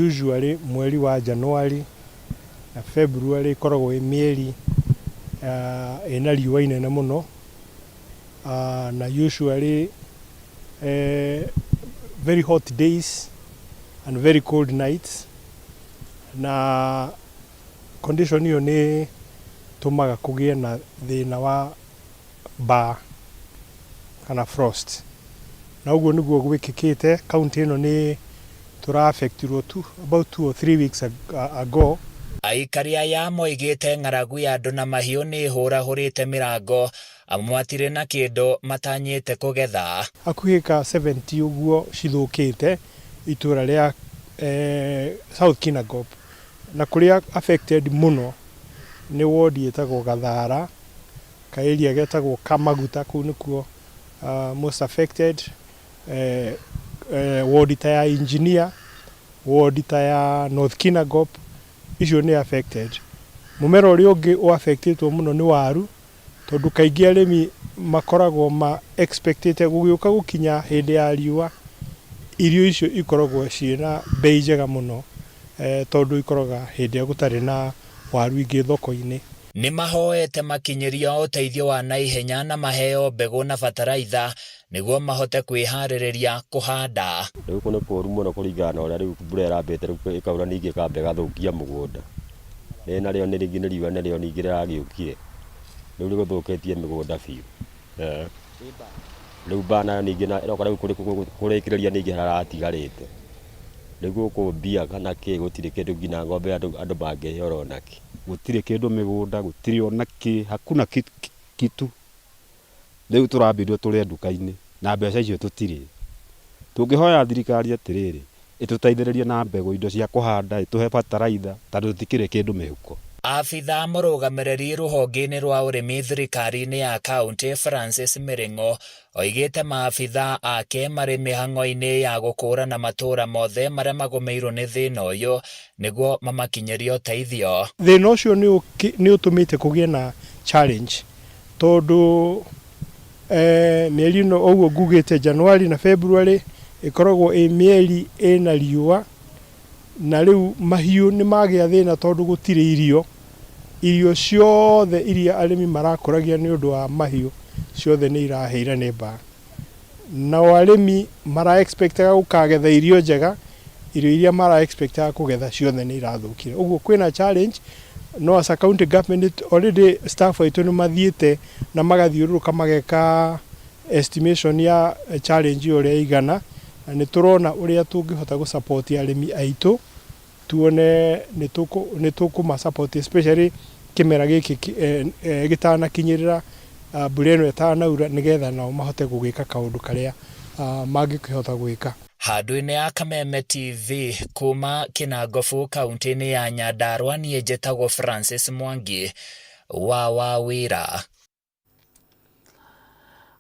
Speaker 11: Usually mweri wa January na February ikoragwo ĩ mĩeri ĩna riũa inene mũno, na usually very hot days and very cold nights, na condition hiyo ni tumaga kũgĩe na thĩna wa mbaa kana frost, na ũguo nĩguo gwĩkĩkĩte. County ĩno nĩ tũra-affectirwo about 2 or 3 weeks ago.
Speaker 7: Aikari aya moigĩte ng'aragu ya andũ na mahiũ nĩ hũrahũrĩte mĩrango, amwe matirĩ na kĩndũ matanyĩte kũgetha.
Speaker 11: Hakuhĩ ka 70 ũguo cithũkĩte itũra rĩa South Kinangop, na kũrĩa affected mũno nĩ wodi ĩtagwo Gathara, ka area getagwo Kamaguta, kũu nĩkuo most affected. Wodi ta ya Engineer, wodi ta ya North Kinangop, icio nĩ affected. Mũmera ũrĩa ũngĩ ũaffectĩtwo mũno nĩ waru, tondũ kaingĩ arĩmi makoragwo expectĩte gũgĩũka gũkinya hĩndĩ ya riũa irio icio ikoragwo ciĩna bei njega mũno, tondũ ikoraga hĩndĩ ya gũtarĩ na waru ingĩ thoko-inĩ.
Speaker 7: Nĩ mahoete makinyĩrio ũteithio wa naihenya na maheo mbegũ na bataraitha nĩguo mahote kwĩharĩrĩria kũhanda.
Speaker 14: Rĩu nĩ kũũru mũno kũringana na ũrĩa rĩu mbura ĩrambĩte rĩu ĩkaura ningĩ ĩkamba ĩgathũkia mũgũnda. Narĩo nĩ rĩngĩ nĩ riũa narĩo ningĩ rĩragĩũkire, rĩu rĩgũthũkĩtie mĩgũnda biũ. Rĩu mbaa nayo ningĩ ĩroka rĩu kũrĩkĩrĩria ningĩ haratigarĩte. Rĩu gũkũ mbia kana kĩ gũtirĩ kĩndũ nginya ng'ombe andũ mangĩheo onakĩ.
Speaker 17: Gũtirĩ kĩndũ mĩgũnda, gũtirĩ onakĩ, hakuna kitu. Rĩu tũrambĩrwo tũrĩ nduka-inĩ na mbeca icio tũtirĩ. Tũngĩhoya thirikari atĩrĩrĩ ĩtũteithĩrĩrie na mbegũ, indo cia kũhanda, ĩtũhe bataraitha, tondũ tũtikĩrĩ kĩndũ mĩhuko.
Speaker 7: Abitha mũrũgamĩrĩri rũhonge-inĩ rwa ũrĩmi thirikari-inĩ ya kaunti Francis Miringo oigĩte maabitha ake marĩ mĩhang'o-inĩ ya gũkũũrana matũũra mothe marĩa magũmĩirwo nĩ thĩna ũyũ nĩguo mamakinyĩrie ũteithio.
Speaker 11: Thĩna ũcio nĩ ũtũmĩte kũgĩe na challenge, tondũ mĩeri ĩno ũguo ngugĩte January na February ĩkoragwo ĩ mĩeri ĩna riũa, na rĩu mahiũ nĩ magĩa thĩna tondũ gũtirĩ irio ciothe iria arĩmi marakũragia nĩ ũndũ wa mahiũ ciothe nĩ irahĩire nĩ mbaa. Nao arĩmi mara-expectaga gũkagetha irio njega, irio iria mara-expectaga kũgetha ciothe nĩ irathũkire. Ũguo kwĩna challenge, no as a county government already staff aitũ nĩ mathiĩte na magathiũrũrũka mageka estimation ya challenge ũrĩa igana, na nĩ tũrona ũrĩa tũngĩhota gũsupport arĩmi aitũ, tuone nĩ tũkũmasupport especially kĩmera gĩkĩ gĩtanakinyĩrĩra, mbura ĩno ĩtanaura, nĩgetha nao mahote gũgĩka kaũndũ karĩa mangĩkĩhota gwĩka.
Speaker 7: Handũ-inĩ ya Kameme TV kuma Kinangofu kaunti-inĩ ya Nyandarua, niĩ njĩtagwo Francis Mwangi wa wawĩra.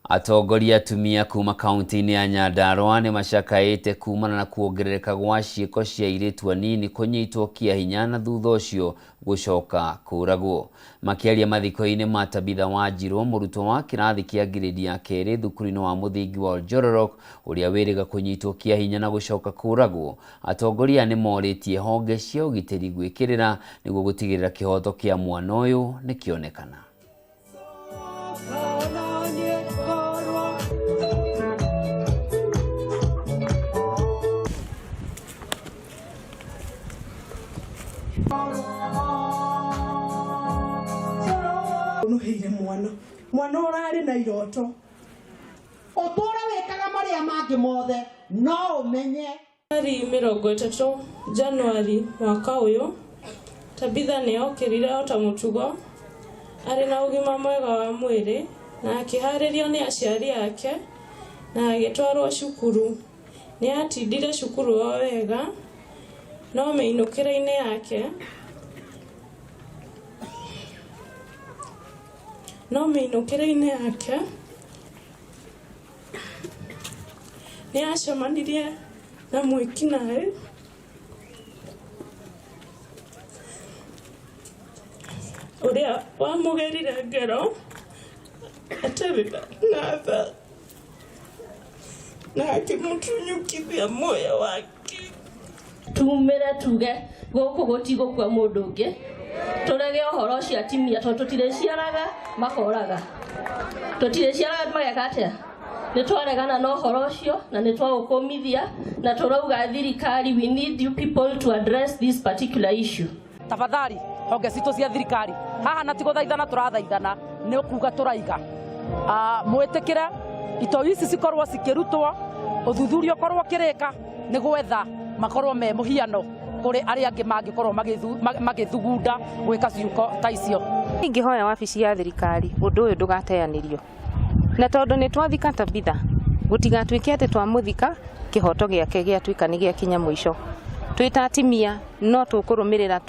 Speaker 1: Atongoria atumia kuma kaunti-inĩ ya Nyandarua nĩ macakaĩte kumana na kuongerereka gwa ciĩko cia airĩtu anini kũnyitwo kĩa hinya na thutha ũcio gũcoka kũragwo. Makĩaria mathiko-inĩ ma Tabitha Wanjirũ, mũrutwo wa kĩrathi kĩa ngirĩndi ya kerĩ thukuru-inĩ wa mũthingi wa Oljororok ũrĩa wĩrĩga kũnyitwo kĩa hinya na gũcoka kũragwo. Atongoria nĩ morĩtie honge cia ũgitĩri gwĩkĩrĩra nĩguo gũtigĩrĩra kĩhoto kĩa mwana ũyũ nĩ kĩonekana.
Speaker 18: ũrarĩ na iroto ũtũũre wĩkaga marĩa mangĩ mothe no ũmenye.
Speaker 19: Tarĩki 30 Januari mwaka ũyũ Tabitha nĩokĩrire ota mũtugo arĩ na ũgima mwega wa mwĩrĩ na akĩharĩrio nĩ aciari ake na agĩtwarwo cukuru. Nĩatindire cukuru o wega no mĩinũkĩre-inĩ yake nĩacemanirie na mwĩkinaĩ ũrĩa wamũgerire ngero atarĩ na tha na akĩmũtunyũkithia muoyo wake.
Speaker 20: Tumĩre tuge gũkũ gũtigũkua mũndũ ũngĩ tũrege ũhoro ũcio atimia tondũ tũtirĩciaraga makoraga tũtirĩciaraga mageka atĩa. Nĩtwaregana na ũhoro ũcio na nĩtwaũkũmithia na tũrauga thirikari, we need you people to address this particular issue.
Speaker 22: Tafadhali honge citũ cia thirikari haha na tigũthaithana tũrathaithana nĩ kuga tũraiga mwĩtĩkĩre itoi ici cikorwo cikĩrutwo ũthuthuria ũkorwo kĩrĩka nĩ gwetha makorwo me mũhiano kũrĩ arĩa angĩ mangĩkorwo magĩthugunda gwĩka ciuko ta icio.
Speaker 24: Ingĩhoya wabici ya thirikari ũndũ ũyũ ndũgateanĩrio na tondũ nĩtwathika Tabitha gũtigatuĩke atĩ twamũthika kĩhoto gĩake gĩatuĩka nĩ gĩakinya mũico. Twĩta atimia no tũkũrũmĩrĩra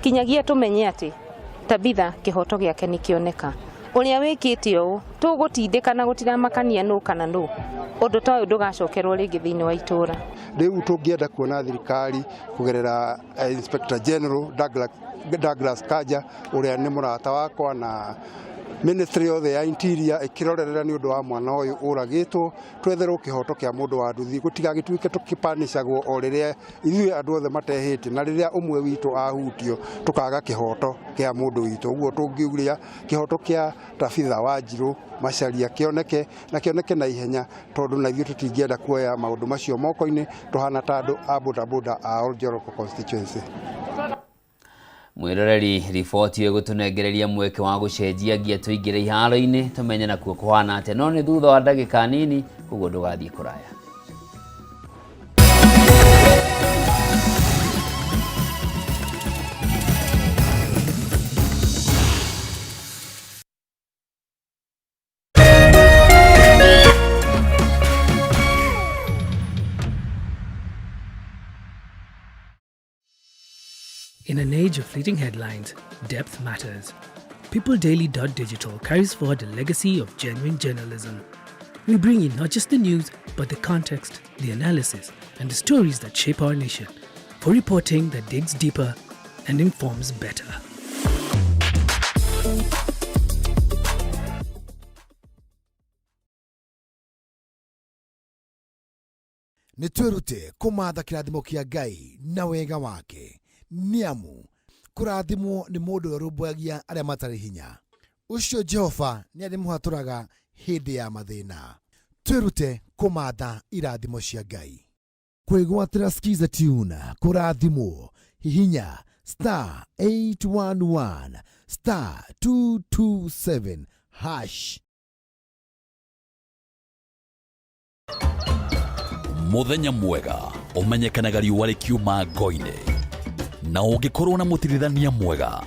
Speaker 24: kinyagia tũmenye atĩ Tabitha kĩhoto gĩake nĩkĩoneka. Ũrĩa wĩkĩte ũũ tũgũtindĩka na gũtiramakania nũ kana nũ. Ũndũ ta ũyũ ndũgacokerwo rĩngĩ thĩinĩ wa itũũra.
Speaker 25: Rĩu tũngĩenda kuona thirikari kũgerera Inspector General Douglas Kanja ũrĩa nĩ mũrata wakwa na Ministry of the Interior ikirorerera ni undu wa mwana uyu uragitwo twetherwo kihoto kia mundu wa nduthi gutigagituike tukipanishagwo o riria ithuĩ andu othe matehĩte na riria umwe witũ ahutio tukaga kihoto kia mundu witũ. Uguo tungiuria kihoto kia Tabitha Wanjiru Macharia kioneke na ihenya tondu na ithuĩ tutingĩenda kuoya maundu macio moko-inĩ tuhana ta andu a bodaboda a Oljoroko constituency.
Speaker 1: Mwiroreri riboti ĩgũtũnengereria mweke wa gũcenjia ngia tũingĩre iharo-inĩ tũmenye nakuo kũhana atĩa, no nĩ thutha wa ndagĩka nini, koguo ndũgathiĩ kũraya.
Speaker 26: In an age of fleeting headlines, depth matters. PeopleDaily.digital carries forward a legacy of genuine journalism. We bring you not just the news, but the context, the analysis, and the stories that shape our nation, for reporting that digs deeper and informs better.
Speaker 8: Nitwirute kumatha kirathimo kia Ngai na wega wake. Niamu kurathimwo ni mundu urumbuagia aria matari hinya. Ucio Jehova ni arimuhaturaga hindi ya mathina. Twirute kumatha irathimo cia Ngai. Kwigwatira skiza tune kurathimwo hihinya *811 *227 #.
Speaker 27: Muthenya mwega umenyekanaga riũa rĩkiuma ngo-inĩ, na ũngĩkorwo na mũtirithania mwega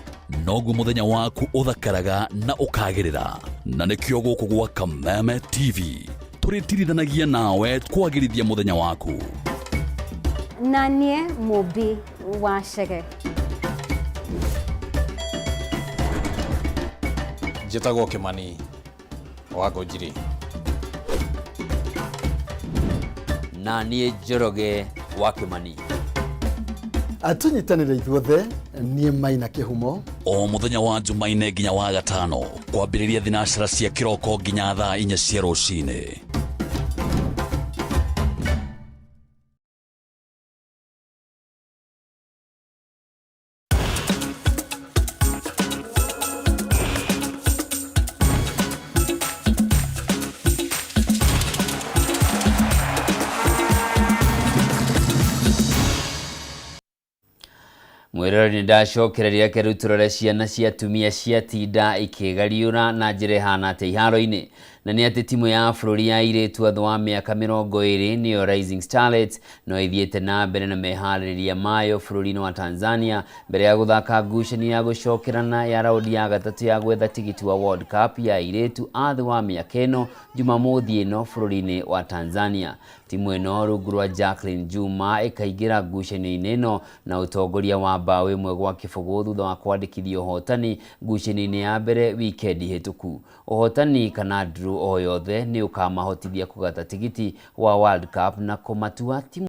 Speaker 27: noguo muthenya waku uthakaraga na ukagĩrĩra. Na nĩkĩo gũkũ gwa Kameme TV tũrĩtirithanagia nawe kwagĩrithia muthenya waku.
Speaker 29: Na niĩ mũmbi wa Chege.
Speaker 30: Njĩtagwo Kĩmani wa Ngũnjiri.
Speaker 1: Na niĩ Njoroge wa Kĩmani.
Speaker 31: Atunyitanĩre ithuothe niĩ Maina Kĩhumo.
Speaker 27: O muthenya wa Jumaine nginya wa Gatano kwambĩrĩria thinacara cia kĩroko nginya thaa 4 cia rũcinĩ.
Speaker 1: Mwirori ni ndacokereria keruturore ciana cia tumia cia tinda ikigariura na njire hana te iharo-ini. Na ni ati timu ya bũrũri ya airĩtu athu wa mĩaka 20 niyo Rising Starlets no ithiĩte na mbere na meharĩrĩria mayo bũrũri-inĩ wa Tanzania mbere ya gũthaka ngucanio ya gũcokerana ya raundi ya gatatũ ya gwetha tigiti wa World Cup ya airĩtu athu wa mĩaka ĩno Jumamothi ĩno bũrũri-inĩ wa Tanzania. Timu ĩno rungu rwa Jacqueline Juma ĩkaingĩra ngucanio-inĩ ĩno na ũtongoria wa mbaũ ĩmwe gwa kĩbũgũ thutha wa kwandĩkithia ũhotani ngucanio-inĩ ya mbere wikendi hĩtũku. Ũhotani kana draw o yothe ni ukamahotithia kugata tigiti wa World Cup na kũmatua timu